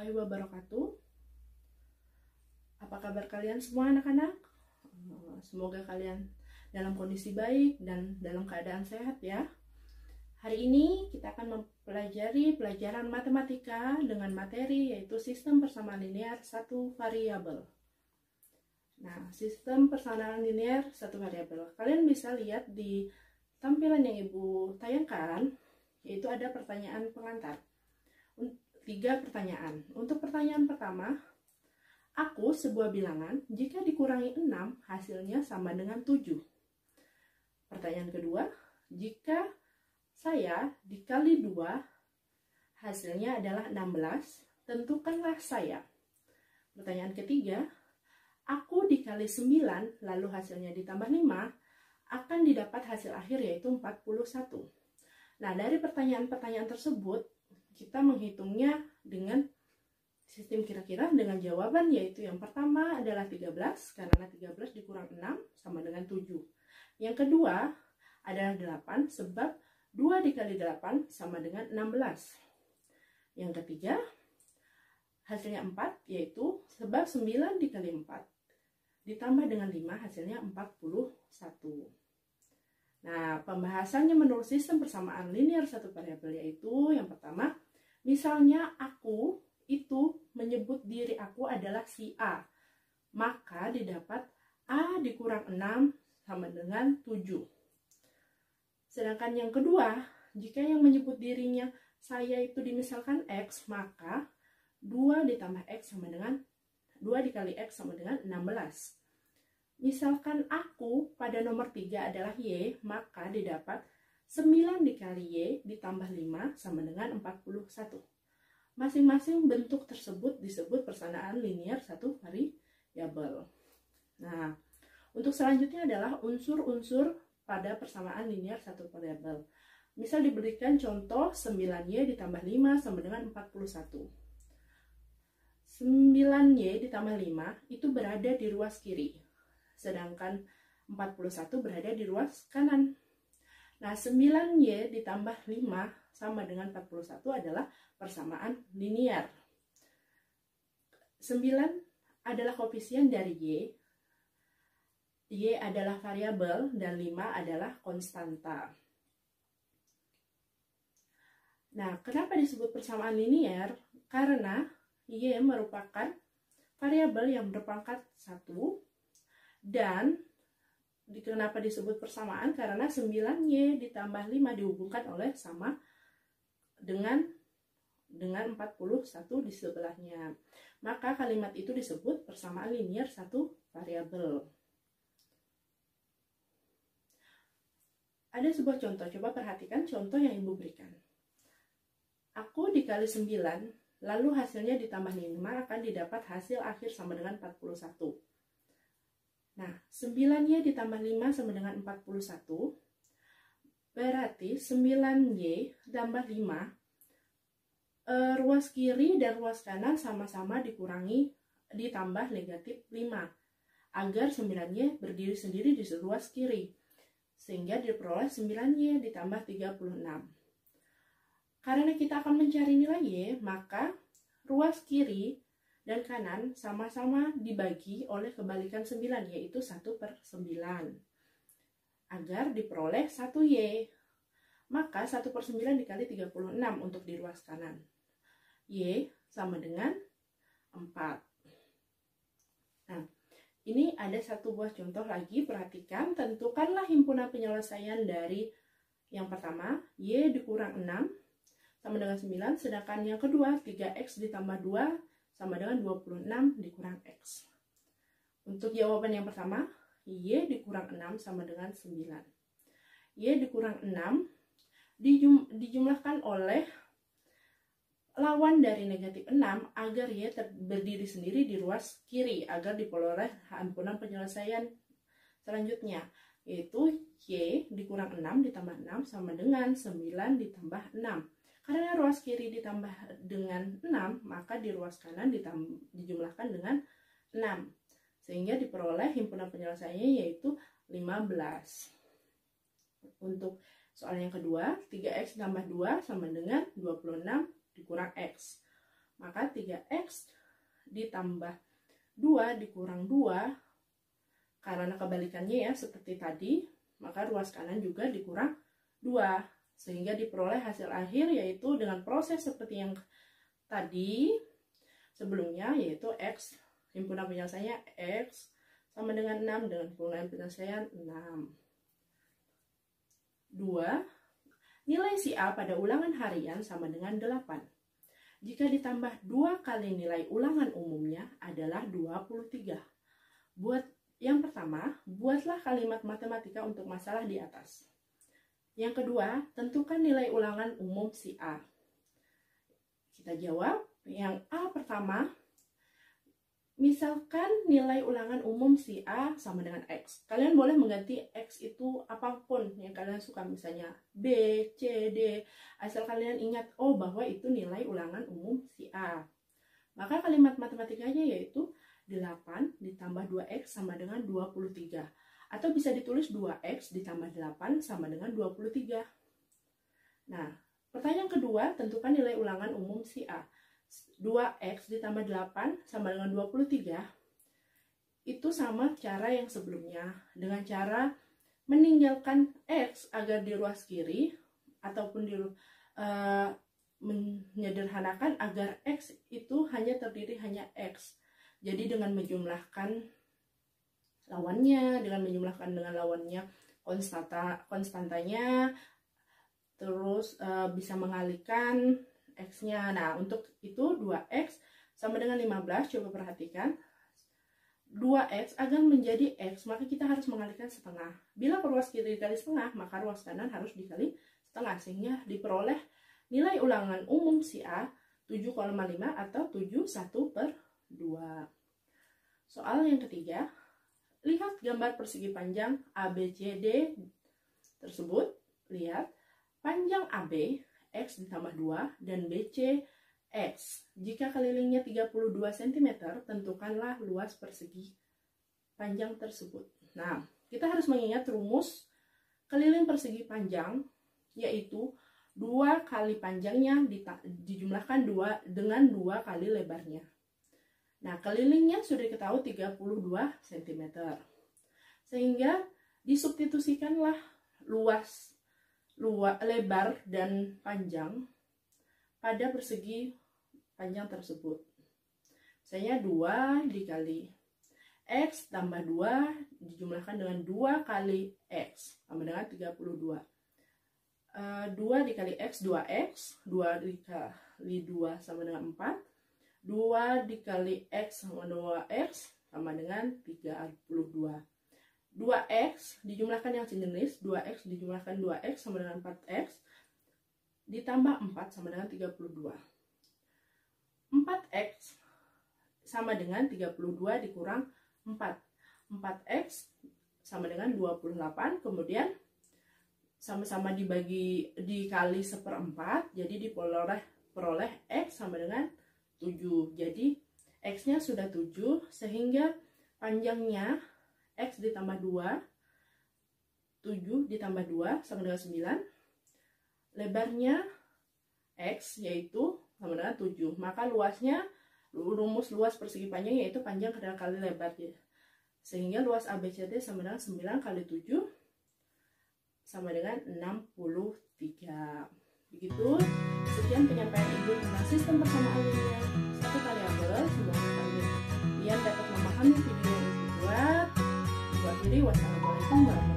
warahmatullahi wabarakatuh. Apa kabar kalian semua anak-anak? Semoga kalian dalam kondisi baik dan dalam keadaan sehat ya. Hari ini kita akan mempelajari pelajaran matematika dengan materi yaitu sistem persamaan linear satu variabel. Nah, sistem persamaan linear satu variabel. Kalian bisa lihat di tampilan yang Ibu tayangkan, yaitu ada pertanyaan pengantar. 3 pertanyaan. Untuk pertanyaan pertama, aku sebuah bilangan jika dikurangi 6 hasilnya sama dengan 7. Pertanyaan kedua, jika saya dikali 2 hasilnya adalah 16, tentukanlah saya. Pertanyaan ketiga, aku dikali 9 lalu hasilnya ditambah 5 akan didapat hasil akhir yaitu 41. Nah, dari pertanyaan-pertanyaan tersebut kita menghitungnya dengan sistem kira-kira dengan jawaban, yaitu yang pertama adalah 13 karena 13 dikurang 6 sama dengan 7. Yang kedua adalah 8 sebab 2 dikali 8 sama dengan 16. Yang ketiga hasilnya 4 yaitu sebab 9 dikali 4 ditambah dengan 5 hasilnya 41. Nah, pembahasannya menurut sistem persamaan linear satu variabel yaitu yang pertama, misalnya aku itu menyebut diri aku adalah si A, maka didapat A dikurang 6 sama dengan 7. Sedangkan yang kedua, jika yang menyebut dirinya saya itu dimisalkan X, maka 2 ditambah X sama dengan 2 dikali X sama dengan 16. Misalkan aku pada nomor 3 adalah Y, maka didapat 9 dikali Y ditambah 5 sama dengan 41. Masing-masing bentuk tersebut disebut persamaan linear satu variabel. Nah, untuk selanjutnya adalah unsur-unsur pada persamaan linear satu variabel. Misal diberikan contoh 9Y ditambah 5 sama dengan 41. 9Y ditambah 5 itu berada di ruas kiri, sedangkan 41 berada di ruas kanan. Nah, 9Y ditambah 5 sama dengan 41 adalah persamaan linear. 9 adalah koefisien dari Y. Y adalah variabel dan 5 adalah konstanta. Nah, kenapa disebut persamaan linear? Karena Y merupakan variabel yang berpangkat 1 dan kenapa disebut persamaan? Karena 9Y ditambah 5 dihubungkan oleh sama dengan 41 di sebelahnya. Maka kalimat itu disebut persamaan linear satu variabel. Ada sebuah contoh, coba perhatikan contoh yang Ibu berikan. Aku dikali 9, lalu hasilnya ditambah 5 akan didapat hasil akhir sama dengan 41. Nah, 9Y ditambah 5 sama dengan 41, berarti 9Y tambah 5, ruas kiri dan ruas kanan sama-sama dikurangi ditambah negatif 5, agar 9Y berdiri sendiri di ruas kiri, sehingga diperoleh 9Y ditambah 36. Karena kita akan mencari nilai Y, maka ruas kiri dan kanan sama-sama dibagi oleh kebalikan 9, yaitu 1/9. Agar diperoleh 1Y. Maka 1/9 dikali 36 untuk di ruas kanan. Y sama dengan 4. Nah, ini ada satu buah contoh lagi, perhatikan. Tentukanlah himpunan penyelesaian dari yang pertama, Y dikurang 6 sama dengan 9, sedangkan yang kedua 3X ditambah 2 sama dengan 26 dikurang X. Untuk jawaban yang pertama, Y dikurang 6 sama dengan 9. Y dikurang 6 dijumlahkan oleh lawan dari negatif 6 agar Y berdiri sendiri di ruas kiri, agar diperoleh himpunan penyelesaian selanjutnya, yaitu Y dikurang 6 ditambah 6 sama dengan 9 ditambah 6. Karena ruas kiri ditambah dengan 6, maka di ruas kanan dijumlahkan dengan 6. Sehingga diperoleh himpunan penyelesaiannya yaitu 15. Untuk soal yang kedua, 3X tambah 2 sama dengan 26 dikurang X. Maka 3x ditambah 2 dikurang 2, karena kebalikannya ya seperti tadi, maka ruas kanan juga dikurang 2. Sehingga diperoleh hasil akhir yaitu dengan proses seperti yang tadi sebelumnya, yaitu x, himpunan penyelesaiannya x sama dengan 6 dengan himpunan penyelesaian 6. 2. Nilai si A pada ulangan harian sama dengan 8. Jika ditambah 2 kali nilai ulangan umumnya adalah 23. Buat yang pertama, buatlah kalimat matematika untuk masalah di atas. Yang kedua, tentukan nilai ulangan umum si A. Kita jawab yang A pertama. Misalkan nilai ulangan umum si A sama dengan X. Kalian boleh mengganti X itu apapun yang kalian suka, misalnya B, C, D. Asal kalian ingat, oh bahwa itu nilai ulangan umum si A. Maka kalimat matematikanya yaitu 8 ditambah 2X sama dengan 23. Atau bisa ditulis 2X ditambah 8 sama dengan 23. Nah, pertanyaan kedua, tentukan nilai ulangan umum si A. 2x ditambah 8 sama dengan 23. Itu sama cara yang sebelumnya, dengan cara meninggalkan x agar di ruas kiri, ataupun menyederhanakan agar x itu hanya terdiri hanya x. Jadi dengan menjumlahkan lawannya, konstantanya, terus bisa mengalihkan X-nya. Nah, untuk itu 2X sama dengan 15, coba perhatikan. 2X agar menjadi X, maka kita harus mengalihkan setengah. Bila ruas kiri dikali setengah, maka ruas kanan harus dikali setengah. Sehingga diperoleh nilai ulangan umum si A 7,5 atau 71/2. Soal yang ketiga, lihat gambar persegi panjang ABCD tersebut. Lihat, panjang AB X ditambah 2 dan BC X. Jika kelilingnya 32 cm, tentukanlah luas persegi panjang tersebut. Nah, kita harus mengingat rumus keliling persegi panjang, yaitu 2 kali panjangnya dijumlahkan dengan 2 kali lebarnya. Nah, kelilingnya sudah diketahui 32 cm. Sehingga disubstitusikanlah lebar dan panjang pada persegi panjang tersebut. Misalnya 2 dikali X tambah 2 dijumlahkan dengan 2 kali X sama dengan 32. 2 dikali X 2X, 2 dikali 2 sama dengan 4, 2 dikali X sama 2X sama dengan 32. 2X dijumlahkan yang sejenis, 2X dijumlahkan 2X sama dengan 4X, ditambah 4 sama dengan 32. 4X sama dengan 32 dikurang 4. 4X sama dengan 28, kemudian sama-sama dikali 1/4, jadi diperoleh X sama dengan 7. Jadi X-nya sudah 7, sehingga panjangnya X ditambah 2, 7 ditambah 2 sama dengan 9. Lebarnya X yaitu sama dengan 7. Maka luasnya, rumus luas persegi panjang yaitu panjang kali lebar. Sehingga luas ABCD sama dengan 9 kali 7 sama dengan 63. Begitu, sekian penyampaian Ibu tentang sistem persamaan linear satu variabel. Semoga kalian dapat memahami video yang dibuat. Wassalamualaikum warahmatullahi wabarakatuh.